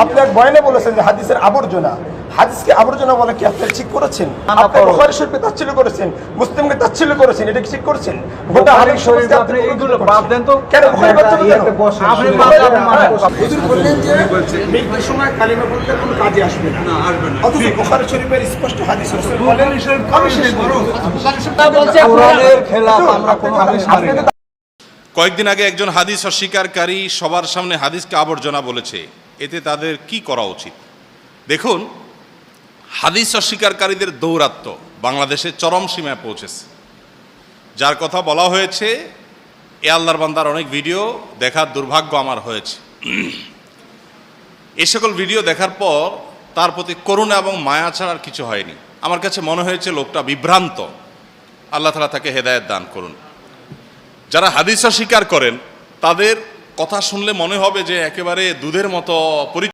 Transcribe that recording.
আপনি এক বয়ানে বলেছেন যে হাদিসের আবর্জনা, হাদিসকে আবর্জনা বলে কি আপনি ঠিক করেছেন? আপনি বুখারী শরীফে তাচ্ছিল্য করেছেন, মুসলিমকে তাচ্ছিল্য করেছেন, এটা কি ঠিক করেছেন? গোটা হাদিস শরীফ আপনি এগুলো বাদ দেন তো, কেন বুখারী বাদ দেন? আপনি হুজুর বললেন যে মৃত্যুর সময় কালিমা বলতে কোনো কাজে আসবে না, অথচ বুখারী শরীফের স্পষ্ট হাদিস রাসূল বলেন কোরআনের খেলাফ আমরা কোনো হাদিস মানি না। কয়েকদিন আগে একজন হাদিস অস্বীকারী সবার সামনে হাদিসকে আবর্জনা বলেছে, এতে তাদের কি করা উচিত? দেখুন, হাদিস অস্বীকারীদের দৌরাত্ম্য বাংলাদেশে চরম সীমায় পৌঁছেছে। যার কথা বলা হয়েছে, এ আল্লাহর বান্দার অনেক ভিডিও দেখার দুর্ভাগ্য আমার হয়েছে। এ সকল ভিডিও দেখার পর তার প্রতি করুণা এবং মায়া ছাড়ার কিছু হয়নি। আমার কাছে মনে হয়েছে লোকটা বিভ্রান্ত। আল্লাহ তাআলা তাকে হেদায়েত দান করুন। যারা হাদিস অস্বীকার করেন তাদের কথা শুনলে মনে হবে যে একেবারে দুধের মতো